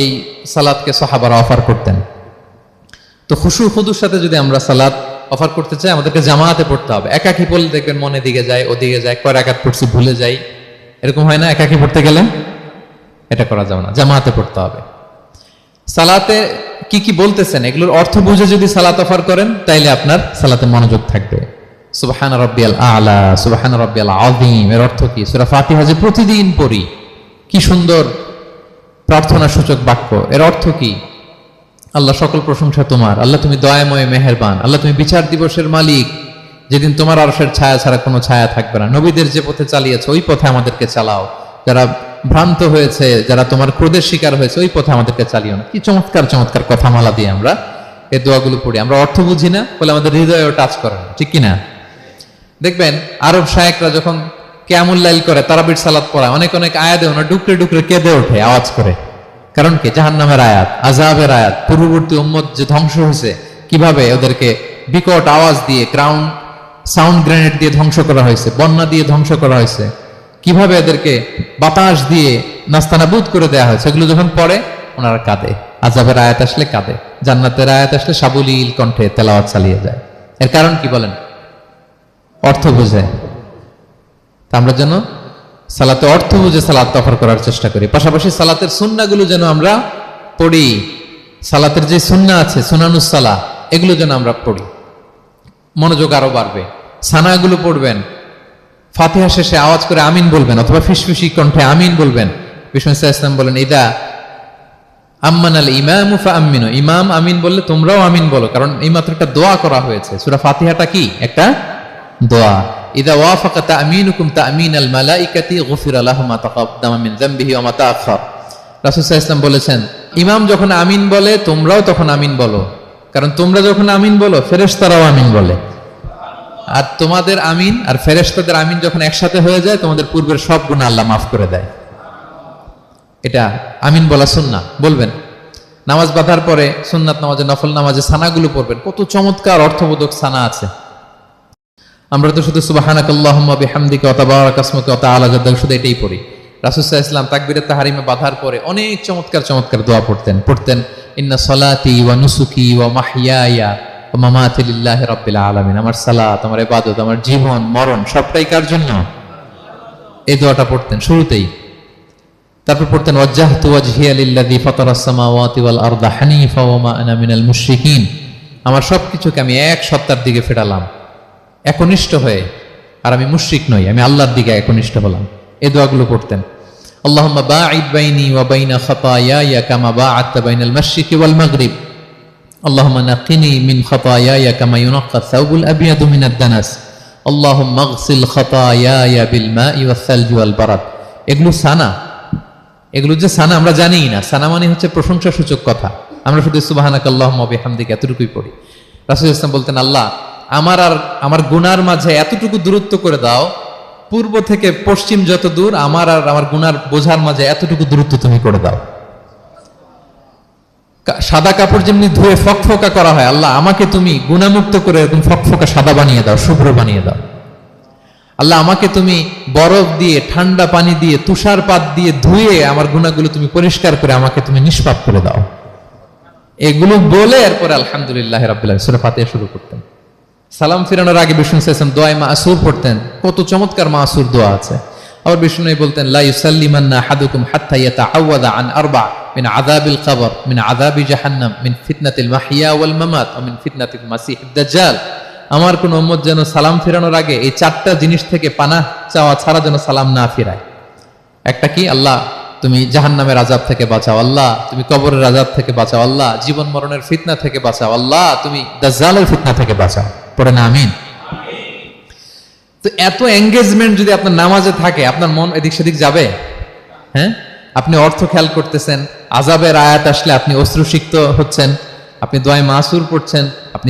এই সালাতকে সাহাবারা অফার করতেন। তো খুশু খুদুর সাথে যদি আমরা সালাত অফার করতে চাই, আমাদেরকে জামাতে পড়তে হবে। একাকি পড়লে দেখবেন মনে দিকে যায়, ওদিকে যায়, কয় রাকাত পড়ছি ভুলে যাই, এরকম হয় না? একাকি পড়তে গেলে এটা করা যাবে না, জামাতে পড়তে হবে। সালাতে কি কি বলতেছেন এগুলোর অর্থ বুঝে যদি সালাত অফার করেন, তাইলে আপনার সালাতে মনোযোগ থাকবে। সুবহান রাব্বিয়াল আলা, সুবহান রাব্বিয়াল আযীম এর অর্থ কি? সূরা ফাতিহা যে প্রতিদিন পড়ি, কি সুন্দর প্রার্থনা সূচক বাক্য। এর অর্থ কি? আল্লাহ সকল প্রশংসা তোমার, আল্লাহ তুমি দয়াময় মেহেরবান, আল্লাহ তুমি বিচার দিবসের মালিক, যেদিন তোমার আরশের ছায়া ছাড়া কোনো ছায়া থাকবে না। নবীদের যে পথে চালিয়েছে ওই পথে আমাদেরকে চালাও। যারা ভ্রান্ত হয়েছে, যারা তোমার ক্রোধের শিকার হয়েছে, ওই পথে আমাদেরকে চালিও না। কি চমৎকার চমৎকার কথামালা দিয়ে আমরা এই দোয়াগুলো পড়ি। আমরা অর্থ বুঝি না বলে আমাদের হৃদয়েও টাচ করে না, ঠিক কিনা? দেখবেন আরব শায়েকরা যখন কিয়ামুল লাইল করে, তারাবির সালাত পড়ায়, অনেক অনেক আয়াতে ওনা ডুকরে ডুকরে কেঁদে ওঠে আওয়াজ করে। কারণ কি? জাহান্নামের আয়াত, আযাবের আয়াত, পূর্ববর্তী উম্মত যে ধ্বংস হয়েছে, কিভাবে ওদেরকে বিকট আওয়াজ দিয়ে, গ্রাউন্ড সাউন্ড গ্রেনেড দিয়ে ধ্বংস করা হয়েছে, বন্যা দিয়ে ধ্বংস করা হয়েছে, কিভাবে এদেরকে বাতাস দিয়ে নাস্তানাবুদ করে দেওয়া হয়েছে, এগুলো যখন পড়ে ওনারা কাঁদে। আযাবের আয়াত আসলে কাঁদে, জান্নাতের আয়াত আসলে সাবলীল কণ্ঠে তেলাওয়াত চালিয়ে যায়। এর কারণ কি বলেন? অর্থ বুঝে। তা আমরা যেন সালাতে অর্থ বুঝে সালাত অফার করার চেষ্টা করি। পাশাপাশি সালাতের সুন্নাহগুলো যেন আমরা পড়ি। সালাতের যে সুন্নাহ আছে, সুনানুস সালাহ, এগুলো যেন আমরা পড়ি, মনোযোগ আরো বাড়বে। সানাগুলো পড়বেন, ফাতিহা শেষে আওয়াজ করে আমিন বলবেন, অথবা ফিসফিসি কণ্ঠে আমিন বলবেন। বিষ্ণু ইসলাম বলেন, ইদা আম্মানাল ইমামু ফাআমিনু, ইমাম আমিন বললে তোমরাও আমিন বলো, কারণ এই মাত্র একটা দোয়া করা হয়েছে। সূরা ফাতিহাটা কি? একটা দোয়া। ইদা ওয়াফাকা তা'মিনুকুম তা'মিনাল মালাইকাতি গুফিরা লাহু মা তাকাদ্দামা মিন যামবিহি ওয়া মা তাআখার। রাসূল সাল্লাল্লাহু আলাইহি ওয়াসাল্লাম বলেছেন, ইমাম যখন আমিন বলে তোমরাও তখন আমিন বলো, কারণ তোমরা যখন আমিন বলো ফেরেশতারাও আমিন বলে। আর তোমাদের আমিন আর ফেরেশতাদের আমিন যখন একসাথে হয়ে যায়, তোমাদের পূর্বের সব গুনাহ আল্লাহ মাফ করে দেয়। এটা আমিন বলা সুন্নাহ, বলবেন। নামাজ বাঁধার পরে সুন্নাত নামাজে, নফল নামাজে সানাগুলো পড়বেন। কত চমৎকার অর্থবোধক সানা আছে। আমরা তো শুধু সুবহানাকাল্লাহুম্মা বিহামদিকা ওয়া তাবারাকা ইসমুকা ওয়া তাআলা জাদ্দুকা শুধু এটাই পড়ি। রাসূল সাল্লাল্লাহু আলাইহি ওয়াসাল্লাম তাকবীরে তাহরিমে বাঁধার পরে অনেক চমৎকার চমৎকার দোয়া পড়তেন। ইন্না সলাতি ওয়া নুসুকি ওয়া মাহইয়ায়া ওয়া মামাতি লিল্লাহি রাব্বিল আলামিন। আমার সালাত, আমার ইবাদত, আমার জীবন মরণ সবটাই কার জন্য? এই দোয়াটা পড়তেন শুরুতেই। তারপর পড়তেন ওয়াজ্জাহতু ওয়াজহিয়া লিল্লাযী ফাতারাস সামাওয়াতি ওয়াল আরদা হানিফা ওয়া মা আনা মিনাল মুশরিকিন। আমার সবকিছুকে আমি এক সত্তার দিকে ফেরালাম, একনিষ্ঠ হয়ে, আর আমি মুশরিক নই, আমি আল্লাহর দিকে একনিষ্ঠ হলাম। এই দোয়াগুলো পড়তেন। আল্লাহুম্মা বাঈদ বাইনি ওয়া বাইনা খাতায়ায়া কামা বাআদতা বাইনাল মাশরিকি ওয়াল মাগরিব। আল্লাহুম্মা নাক্কিনি মিন খাতায়ায়া কামা ইউনাক্কা সাওবুল আবিয়াদু মিনাদ দানাস। আল্লাহুম্মা ইগসিল খাতায়ায়া বিল মাই ওয়াস সালজি ওয়াল বারাদ। এগুলো সানা, এগুলো যে সানা আমরা জানিই না। সানা মানে হচ্ছে প্রশংসা সূচক কথা। আমরা শুধু সুবহানাকাল্লাহুম্মা বিহামদিকা এতটুকুই পড়ি। রাসূল ইসলাম বলতেন, আল্লাহ আমার আর আমার গুনার মাঝে এতটুকু দূরত্ব করে দাও, পূর্ব থেকে পশ্চিম যত দূর, আমার আর আমার গুনার বোঝার মাঝে এতটুকু দূরত্ব তুমি করে দাও। সাদা কাপড় যেমনি ধুয়ে ফকফকা করা হয়, আল্লাহ আমাকে তুমি গুনামুক্ত করে এরকম ফকফকা সাদা বানিয়ে দাও, শুভ্র বানিয়ে দাও। আল্লাহ আমাকে তুমি বরফ দিয়ে, ঠান্ডা পানি দিয়ে, তুষারপাত দিয়ে ধুয়ে আমার গুনাহগুলো তুমি পরিষ্কার করে আমাকে তুমি নিষ্পাপ করে দাও। এগুলো বলে এরপরে আলহামদুলিল্লাহ রাব্বিল আলামিন সূরা ফাতিহা শুরু করতেন। সালাম ফিরানোর আগে বিষ্ণু সাল্লাল্লাহু আলাইহি ওয়াসাল্লাম দোয়া মাসুর পড়তেন। কত চমৎকার মাসুর দোয়া আছে। আবার বিষ্ণু বলতেন, লা ইউসাল্লিমান্না আহাদুকুম হাত্তা ইয়াতাআওয়াযা আন আরবা মিন আযাবিল কবর, মিন আযাবি জাহান্নাম, মিন ফিতনাতিল মাহইয়া ওয়াল মামাত ওয়া মিন ফিতনাতিল মাসিহিদ দাজ্জাল। আমার কোন উম্মত যেন সালাম ফিরানোর আগে এই চারটা জিনিস থেকে পানাহ চাওয়া ছাড়া যেন সালাম না ফিরায়। একটা কি? আল্লাহ তুমি জাহান্নামের আযাব থেকে বাঁচাও, আল্লাহ তুমি কবরের আযাব থেকে বাঁচাও, আল্লাহ জীবন মরণের ফিতনা থেকে বাঁচাও, আল্লাহ তুমি দাজ্জালের ফিতনা থেকে বাঁচাও। পড়ে না আমিন? তো এত এঙ্গেজমেন্ট যদি আপনার নামাজে থাকে, আপনার মন এদিক সেদিক যাবে? হ্যাঁ, আপনি অর্থ খেয়াল করতেছেন, আযাবের আয়াত আসলে আপনি অশ্রুসিক্ত হচ্ছেন, আপনি দোয়া মাসুর পড়ছেন, আপনি